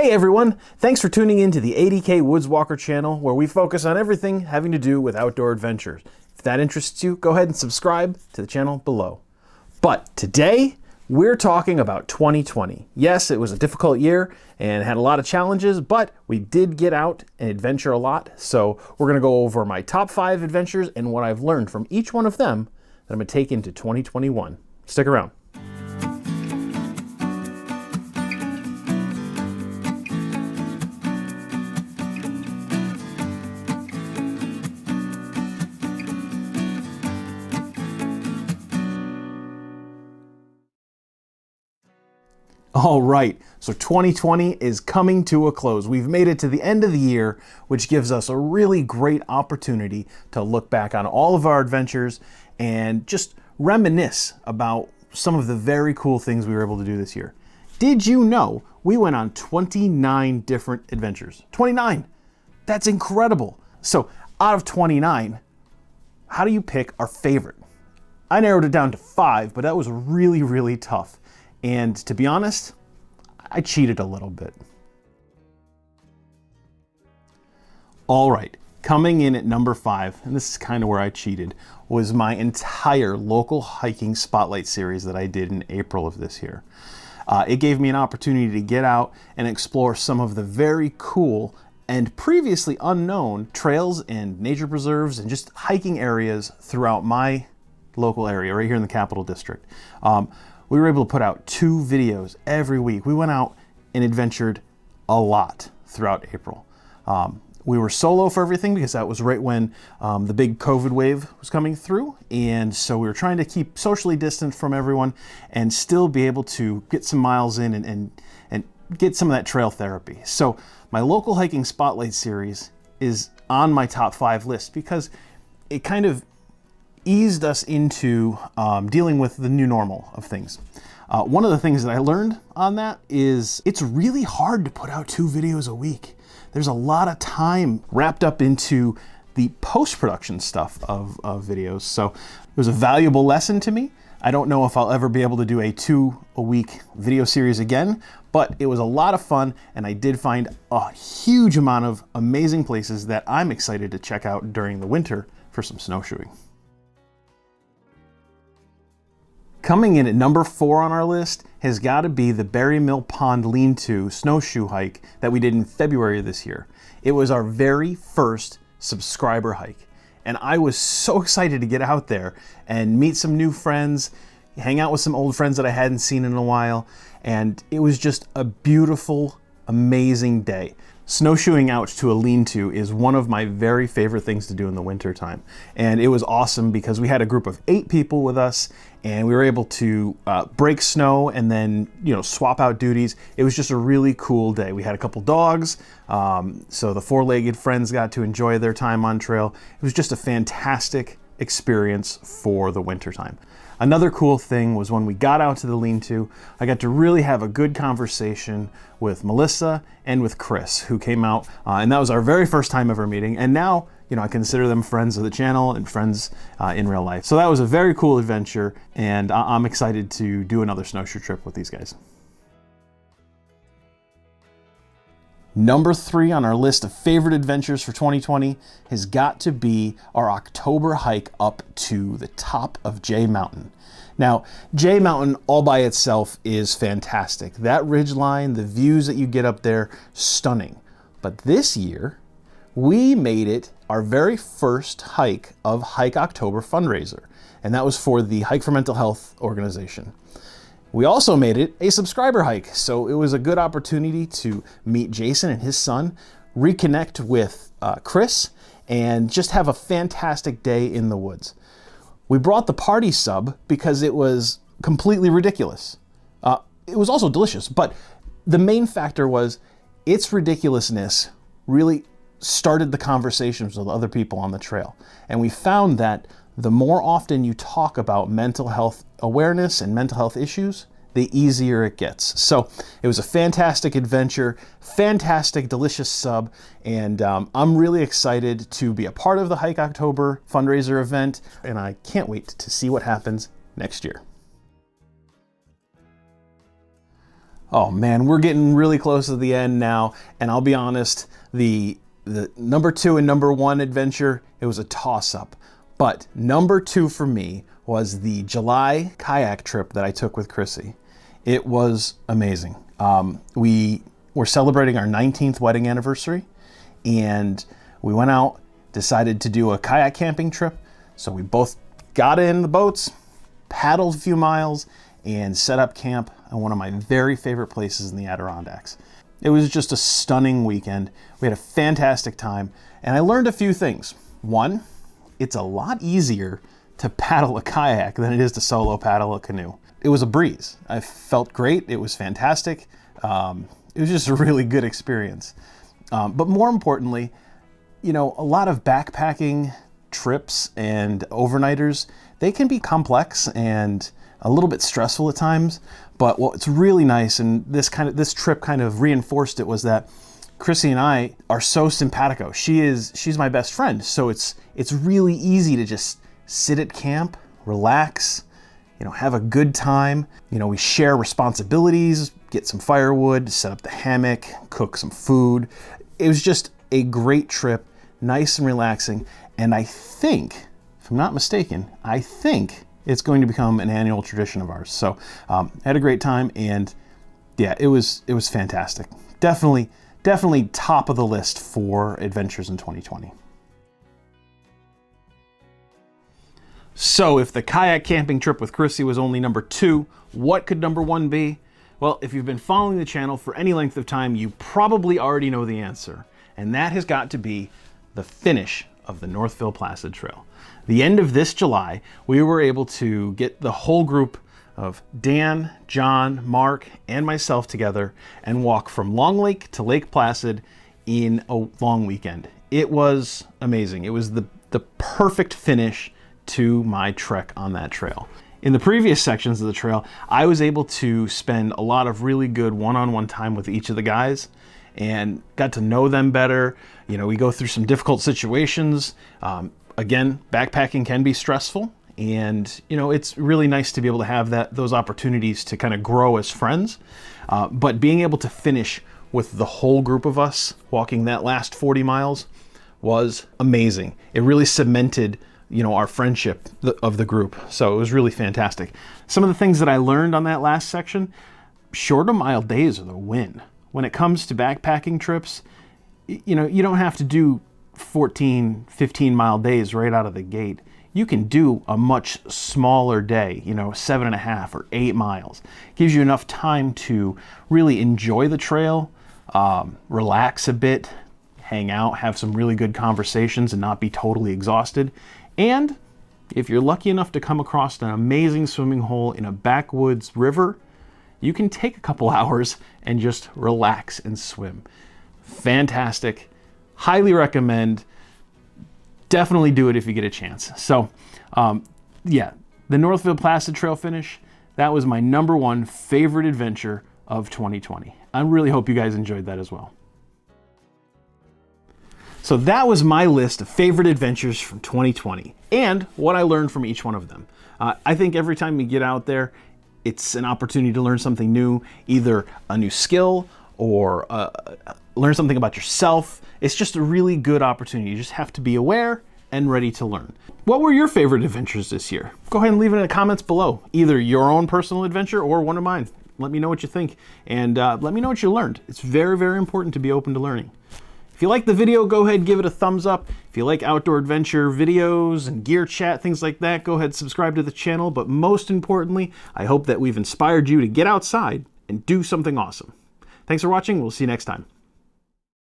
Hey everyone, thanks for tuning in to the 80K Woods Walker channel, where we focus on everything having to do with outdoor adventures. If that interests you, go ahead and subscribe to the channel below. But today, we're talking about 2020. Yes, it was a difficult year and had a lot of challenges, but we did get out and adventure a lot. So we're gonna go over my top 5 adventures and what I've learned from each one of them that I'm gonna take into 2021. Stick around. All right, so 2020 is coming to a close. We've made it to the end of the year, which gives us a really great opportunity to look back on all of our adventures and just reminisce about some of the very cool things we were able to do this year. Did you know we went on 29 different adventures? 29! That's incredible! So out of 29, how do you pick our favorite? I narrowed it down to 5, but that was really, really tough. And to be honest, I cheated a little bit. All right, coming in at number 5, and this is kind of where I cheated, was my entire local hiking spotlight series that I did in April of this year. It gave me an opportunity to get out and explore some of the very cool and previously unknown trails and nature preserves and just hiking areas throughout my local area right here in the Capital District. We were able to put out 2 videos every week. We went out and adventured a lot throughout April. We were solo for everything because that was right when the big COVID wave was coming through. And so we were trying to keep socially distant from everyone and still be able to get some miles in and get some of that trail therapy. So my local hiking spotlight series is on my top 5 list because it kind of eased us into dealing with the new normal of things. One of the things that I learned on that is it's really hard to put out 2 videos a week. There's a lot of time wrapped up into the post-production stuff of videos. So it was a valuable lesson to me. I don't know if I'll ever be able to do a 2-a-week video series again, but it was a lot of fun, and I did find a huge amount of amazing places that I'm excited to check out during the winter for some snowshoeing. Coming in at number 4 on our list has got to be the Berry Mill Pond Lean-To snowshoe hike that we did in February of this year. It was our very first subscriber hike, and I was so excited to get out there and meet some new friends, hang out with some old friends that I hadn't seen in a while, and it was just a beautiful, amazing day. Snowshoeing out to a lean-to is one of my very favorite things to do in the winter time. And it was awesome because we had a group of 8 people with us and we were able to break snow and then, swap out duties. It was just a really cool day. We had a couple dogs, so the 4-legged friends got to enjoy their time on trail. It was just a fantastic experience for the winter time. Another cool thing was when we got out to the lean-to, I got to really have a good conversation with Melissa and with Chris, who came out, and that was our very first time ever meeting. And now, I consider them friends of the channel and friends in real life. So that was a very cool adventure, and I'm excited to do another snowshoe trip with these guys. Number 3 on our list of favorite adventures for 2020 has got to be our October hike up to the top of Jay Mountain. Now, Jay Mountain all by itself is fantastic. That ridgeline, the views that you get up there, stunning. But this year, we made it our very first hike of Hike October fundraiser, and that was for the Hike for Mental Health organization. We also made it a subscriber hike, so it was a good opportunity to meet Jason and his son, reconnect with Chris, and just have a fantastic day in the woods. We brought the party sub because it was completely ridiculous. It was also delicious, but the main factor was its ridiculousness really started the conversations with other people on the trail. And we found that the more often you talk about mental health awareness and mental health issues, the easier it gets. So it was a fantastic adventure, fantastic, delicious sub, and I'm really excited to be a part of the Hike October fundraiser event, and I can't wait to see what happens next year. Oh man, we're getting really close to the end now, and I'll be honest, the number 2 and number 1 adventure, it was a toss-up. But number 2 for me was the July kayak trip that I took with Chrissy. It was amazing. We were celebrating our 19th wedding anniversary, and we went out, decided to do a kayak camping trip. So we both got in the boats, paddled a few miles, and set up camp at one of my very favorite places in the Adirondacks. It was just a stunning weekend. We had a fantastic time, and I learned a few things. One, it's a lot easier to paddle a kayak than it is to solo paddle a canoe. It was a breeze. I felt great. It was fantastic. It was just a really good experience. But more importantly, you know, a lot of backpacking trips and overnighters, they can be complex and a little bit stressful at times. But what's really nice, and this trip kind of reinforced it, was that Chrissy and I are so simpatico. She's my best friend, so it's really easy to just sit at camp, relax, you know, have a good time. You know, we share responsibilities, get some firewood, set up the hammock, cook some food. It was just a great trip, nice and relaxing. And I think, if I'm not mistaken, I think it's going to become an annual tradition of ours. So I had a great time, and yeah, it was fantastic. Definitely top of the list for adventures in 2020. So if the kayak camping trip with Chrissy was only number 2, what could number 1 be? Well, if you've been following the channel for any length of time, you probably already know the answer. And that has got to be the finish of the Northville Placid Trail. The end of this July, we were able to get the whole group of Dan, John, Mark, and myself together and walk from Long Lake to Lake Placid in a long weekend. It was amazing. It was the perfect finish to my trek on that trail. In the previous sections of the trail, I was able to spend a lot of really good one-on-one time with each of the guys and got to know them better. You know, we go through some difficult situations. Again, backpacking can be stressful, and you know, it's really nice to be able to have those opportunities to kind of grow as friends. But being able to finish with the whole group of us walking that last 40 miles was amazing. It really cemented, you know, our friendship of the group. So it was really fantastic. Some of the things that I learned on that last section: shorter mile days are the win. When it comes to backpacking trips, you know, you don't have to do 14, 15 mile days right out of the gate. You can do a much smaller day, you know, 7.5 or 8 miles. Gives you enough time to really enjoy the trail, relax a bit, hang out, have some really good conversations and not be totally exhausted. And if you're lucky enough to come across an amazing swimming hole in a backwoods river, you can take a couple hours and just relax and swim. Fantastic. Highly recommend. Definitely do it if you get a chance. So yeah, the Northville Placid Trail finish, that was my number 1 favorite adventure of 2020. I really hope you guys enjoyed that as well. So that was my list of favorite adventures from 2020 and what I learned from each one of them. I think every time you get out there, it's an opportunity to learn something new, either a new skill or learn something about yourself. It's just a really good opportunity. You just have to be aware and ready to learn. What were your favorite adventures this year? Go ahead and leave it in the comments below, either your own personal adventure or one of mine. Let me know what you think, and let me know what you learned. It's very, very important to be open to learning. If you like the video, go ahead and give it a thumbs up. If you like outdoor adventure videos and gear chat, things like that, go ahead and subscribe to the channel. But most importantly, I hope that we've inspired you to get outside and do something awesome. Thanks for watching. We'll see you next time.